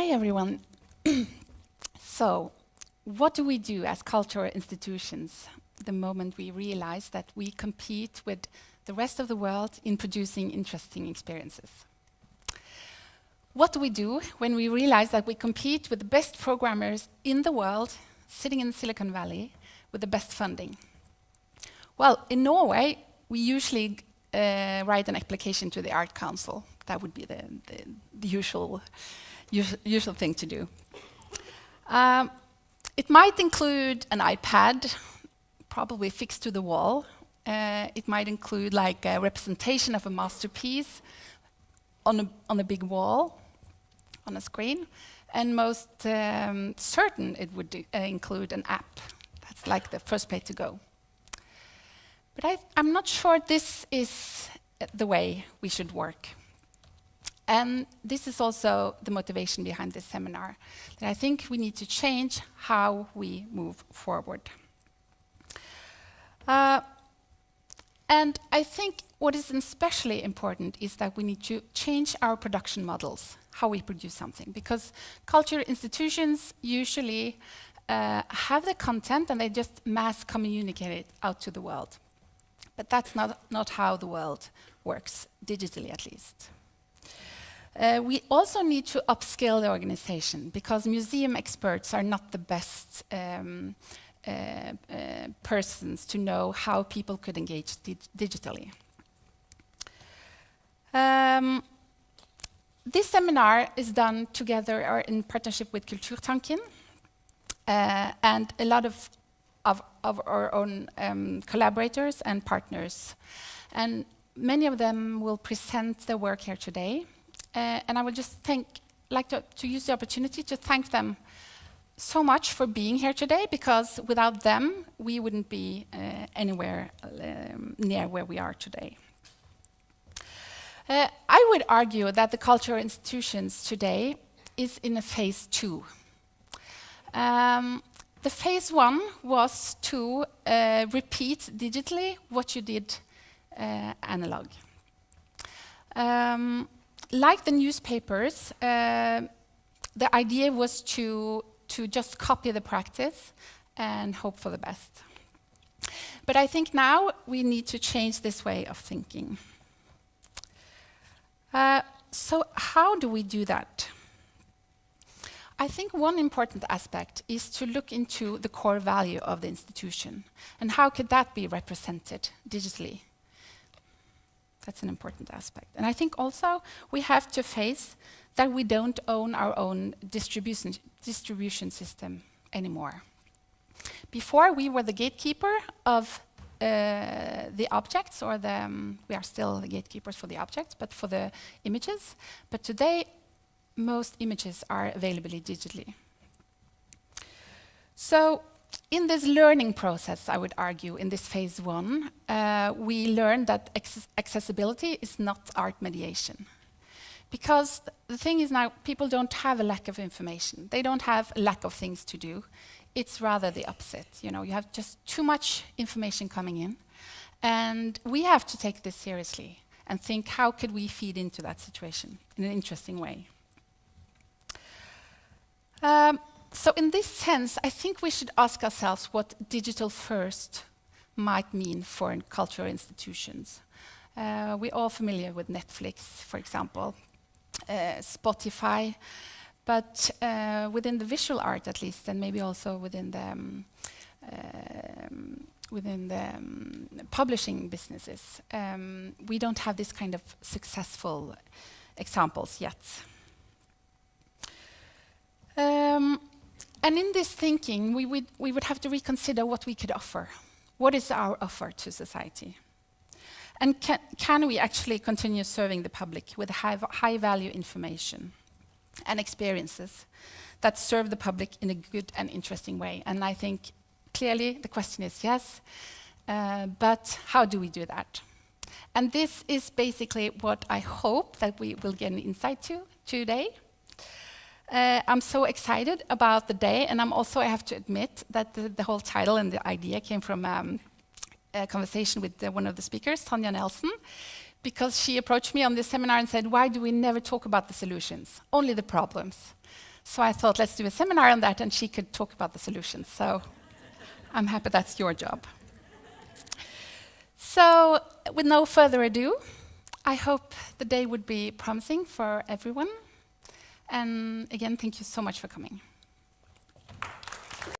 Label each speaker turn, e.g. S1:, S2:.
S1: Hi, everyone. So, what do we do as cultural institutions the moment we realize that we compete with the rest of the world in producing interesting experiences? What do we do when we realize that we compete with the best programmers in the world, sitting in Silicon Valley, with the best funding? Well, in Norway, we usually write an application to the Art Council. That would be the usual thing to do. It might include an iPad, probably fixed to the wall. It might include like a representation of a masterpiece on a big wall, on a screen. And most certain it would include an app. That's like the first place to go. But I'm not sure this is the way we should work. And this is also the motivation behind this seminar, that I think we need to change how we move forward. And I think what is especially important is that we need to change our production models, how we produce something, because cultural institutions usually have the content and they just mass communicate it out to the world. But that's not how the world works, digitally at least. We also need to upscale the organization because museum experts are not the best persons to know how people could engage digitally. This seminar is done together or in partnership with Kulturtanken and a lot of our own collaborators and partners. And many of them will present their work here today. And I would just like to use the opportunity to thank them so much for being here today, because without them, we wouldn't be anywhere near where we are today. I would argue that the cultural institutions today is in a phase 2. The phase 1 was to repeat digitally what you did analog. Like the newspapers, the idea was to just copy the practice and hope for the best. But I think now we need to change this way of thinking. So how do we do that? I think one important aspect is to look into the core value of the institution and how could that be represented digitally. That's an important aspect. And I think also we have to face that we don't own our own distribution system anymore. Before, we were the gatekeeper of the objects, or we are still the gatekeepers for the objects, but for the images. But today, most images are available digitally. So, in this learning process, I would argue, in this phase 1, we learned that accessibility is not art mediation. Because the thing is now, people don't have a lack of information. They don't have a lack of things to do. It's rather the opposite. You know, you have just too much information coming in. And we have to take this seriously and think, how could we feed into that situation in an interesting way? So in this sense, I think we should ask ourselves what digital first might mean for cultural institutions. We're all familiar with Netflix, for example, Spotify, but within the visual art at least, and maybe also within the publishing businesses, we don't have this kind of successful examples yet. And in this thinking, we would have to reconsider what we could offer. What is our offer to society? And can we actually continue serving the public with high-value information and experiences that serve the public in a good and interesting way? And I think clearly the question is yes, but how do we do that? And this is basically what I hope that we will get an insight to today. I'm so excited about the day, and I have to admit that the whole title and the idea came from a conversation with one of the speakers, Tanja Nelson, because she approached me on this seminar and said, why do we never talk about the solutions, only the problems? So I thought, let's do a seminar on that, and she could talk about the solutions. So I'm happy that's your job. So with no further ado, I hope the day would be promising for everyone. And again, thank you so much for coming.